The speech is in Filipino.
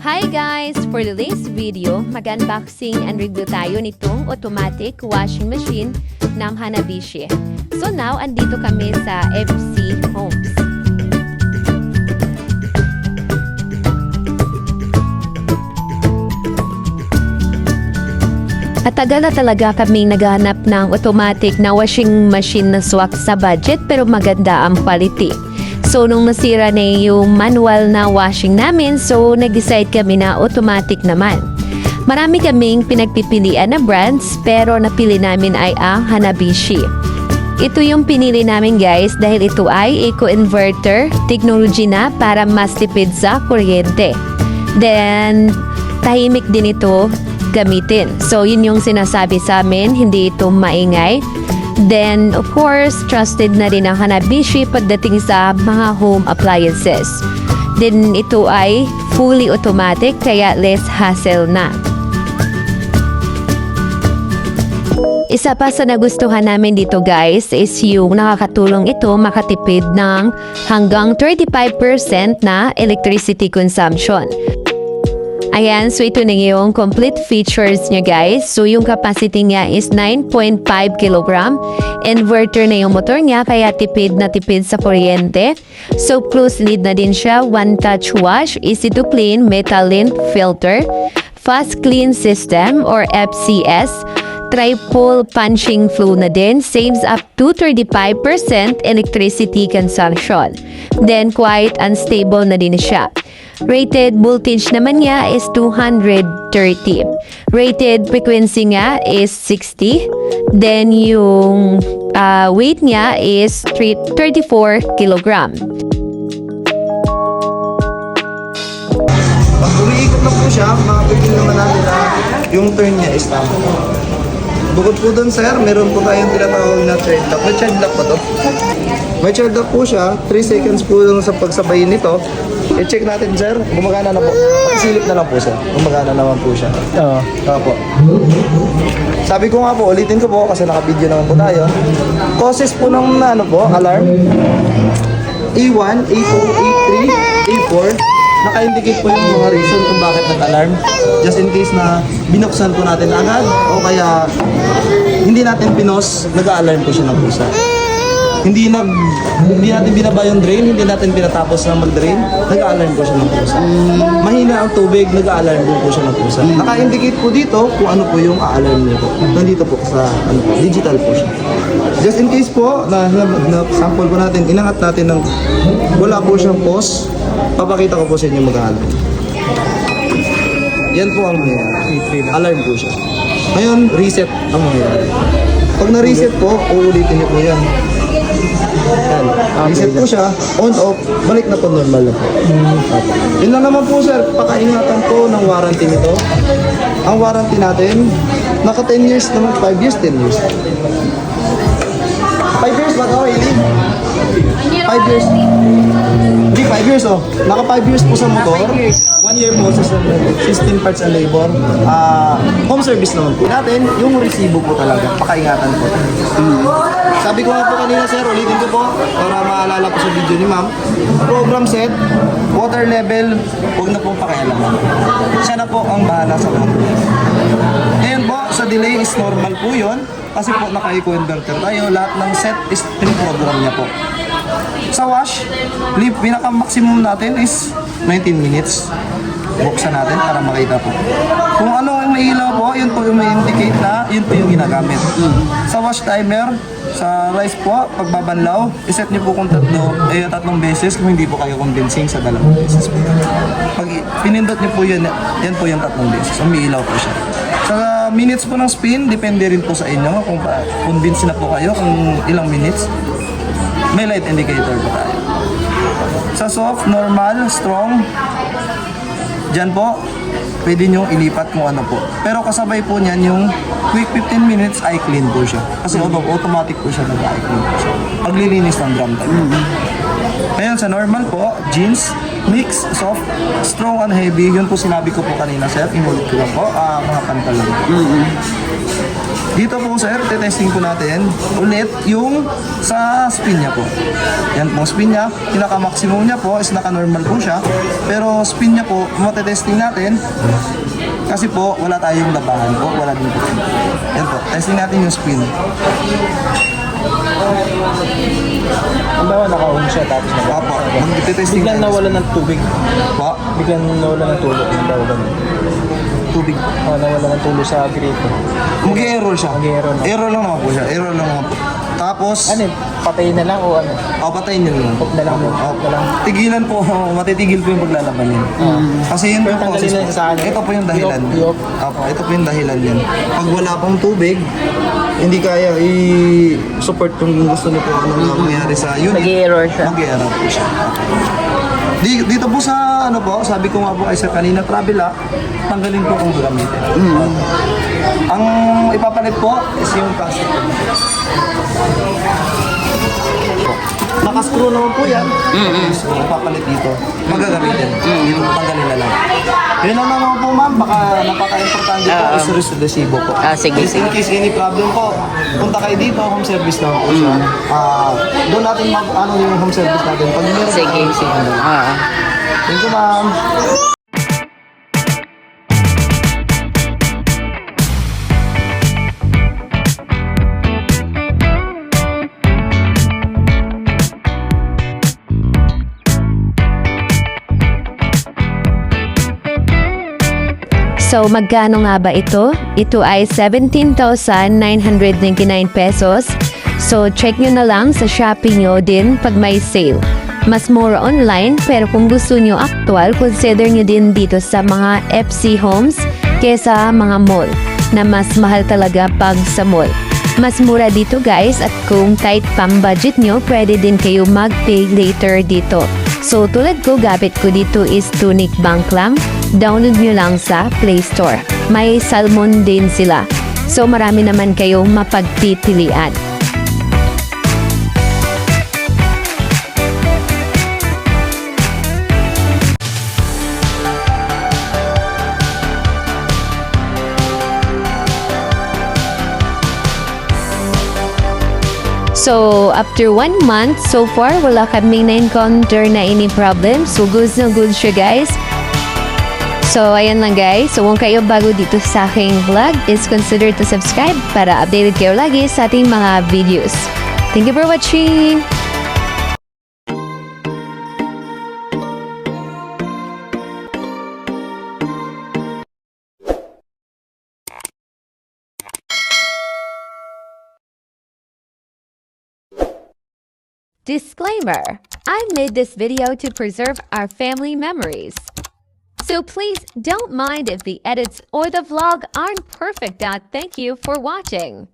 Hi guys! For today's video, mag-unboxing and review tayo nitong automatic washing machine ng Hanabishi. So now, andito kami sa FC Homes. At tagal na talaga kaming naghahanap ng automatic na washing machine na swak sa budget pero maganda ang quality. So, nung nasira na yung manual na washing namin, so nag-decide kami na automatic naman. Marami kaming pinagpipilian na brands, pero napili namin ay ang Hanabishi. Ito yung pinili namin guys dahil ito ay eco-inverter technology na para mas tipid sa kuryente. Then, tahimik din ito gamitin. So, yun yung sinasabi sa amin, hindi ito maingay. Then, of course, trusted na rin ang Hanabishi pagdating sa mga home appliances. Then, ito ay fully automatic kaya less hassle na. Isa pa sa nagustuhan namin dito guys is yung nakakatulong ito makatipid ng hanggang 35% na electricity consumption. Ayan, so ito na yung complete features niya guys. So yung capacity niya is 9.5 kg. Inverter na yung motor niya kaya tipid na tipid sa kuryente. So close lid na din siya, one touch wash, easy to clean, metal lint filter, fast clean system or FCS, triple punching flow na din, saves up to 35% electricity consumption. Then quite unstable na din siya. Rated voltage naman niya is 230. Rated frequency niya is 60. Then yung weight niya is 34 kg. Pag umiikot na po siya, makapipil naman natin na yung turn niya is tama. Bukod po dun sir, meron po tayong tinatawag na child lock. May child lock ba to? May child lock po siya, 3 seconds po lang sa pagsabayin nito. I-check natin sir, gumagana na po. Pakisilip na lang po sir, gumagana naman po siya. Oo. Po. Sabi ko nga po, ulitin ko po kasi naka-video naman po tayo. Causes po ng alarm. A1, A2, A3, A4. Naka-indicate po yung mga reason kung bakit nag-alarm. Just in case na binuksan po natin agad o kaya hindi natin pinos, nag-alarm po siya ng pusa. Hindi natin binaba yung drain, hindi natin pinatapos na mag-drain, nag-alarm po siya ng pusa. Mahina ang tubig, nag-alarm po siya ng pusa. Naka-indicate po dito kung ano po yung a-alarm nito. Nandito po sa digital po siya. Just in case po, na sample po natin, inangat natin ng wala po siyang pause, papakita ko po sa inyo mag-alarm. Yan po ang mangyayari. Alarm po siya. Ngayon, reset ang mangyayari. Pag na-reset po, uulitin niyo po yan. Yan. Reset po siya, on off, balik na po normal na po. Yun lang naman po sir, pakaingatan po ng warranty nito. Ang warranty natin, naka 10 years naman, 5 years, 10 years. 5 years ba ito, Hailey? 5 years. Hindi, 5 years oh. Naka 5 years po sa motor. 1 year po sa system parts and labor. Home service naman po natin. Yung resibo po talaga, pakaingatan po. Sabi ko nga po kanina sir, ulitin ko po para maalala po sa video ni ma'am. Program set, water level, huwag na pong pakialaman. Siya na po ang bahala sa mga problema. Ngayon po, sa delay is normal po yun. Kasi po naka-eco-inverter tayo, lahat ng set is pin-program niya po. Sa wash, pinaka-maximum natin is 19 minutes. Buksan natin para makita po. Kung ano yung may ilaw po, yun po yung may indicate na yun po yung ginagamit. Sa wash timer, sa rice po, pagbabanlaw, iset niyo po kung tatlong beses kung hindi po kayo convincing sa dalawang beses po. Pag pinindot niyo po yun, yan po yung tatlong beses. Umiilaw po siya. Sa minutes po ng spin, depende rin po sa inyo kung convince na po kayo kung ilang minutes. May light indicator po tayo. Sa soft, normal, strong, dyan po, pwede nyo ilipat kung ano po. Pero kasabay po niyan yung quick 15 minutes eye clean po siya. Kasi automatic po siya nag-eye clean po siya. Paglilinis ng drum type. Ngayon sa normal po, jeans, mix, soft, strong and heavy. Yun po sinabi ko po kanina sir, inulit ko lang po, mga pantalon. Dito po sir, testing po natin ulit yung sa spin niya po. Yan po spin niya, pinaka-maximum niya po is naka-normal po siya. Pero spin niya po, matetesting natin kasi po wala tayong labahan po, wala din po. Yan po, testing natin yung spin. Ang bawa naka-on siya tapos Apo, magte-testing biglang nawala ng tubig. Po, Biglang nawala ng tulog. Ang bawa ganun. tubig. Nawala ng tulog sa gripo. Mag-error siya. Mag-error na. Error lang naman po siya. Error lang naman po. Tapos, Ano, patayin na lang o ano? patayin nyo lang. Off na lang yun. Off na lang. Tigilan po, matitigil po yung paglalaban yun. Kasi yun po Pero tanggalin kasi na sa kanya. ito po yung dahilan. I-off. Apo, ito po yung dahilan yun. Pag wala pong tubig, hindi kaya i-support kung gusto niyo po anong mangyari sa unit. Mag-error siya. Mag-error po siya. Dito po sa ano po, sabi ko nga po kay sir kanina, travel lock, tanggalin po kung gagamitin. Ang ipapalit po is yung plastic. Naka-screw naman po yan. So, ipapalit dito. Magagamitin. Yung tanggalin na lang. Yun lang naman po ma'am, baka napaka-importante po is resibo po. Sige. Just in case any problem po, punta kayo dito, home service naman po siya. Doon natin ano yung home service natin. Pag meron sige. Thank you ma'am. So, magkano nga ba ito? Ito ay 17,999 pesos. So, check nyo na lang sa Shopee nyo din pag may sale. Mas mura online, pero kung gusto nyo actual, consider nyo din dito sa mga FC Homes kesa mga mall, na mas mahal talaga pag sa mall. Mas mura dito guys, at kung tight pang budget nyo, pwede din kayo mag-pay later dito. So, tulad ko, gamit ko dito is Tunic Bank lang. Download nyo lang sa Play Store. May salmon din sila. So, marami naman kayong mapagpipilian. So, after 1 month, so far, wala kaming na-encounter na any problem. So, good na good siya, guys. So, ayan lang, guys. So, kung kayo bago dito sa aking vlog, is consider to subscribe para updated kayo lagi sa ating mga videos. Thank you for watching! Disclaimer: I made this video to preserve our family memories. So please don't mind if the edits or the vlog aren't perfect. Thank you for watching.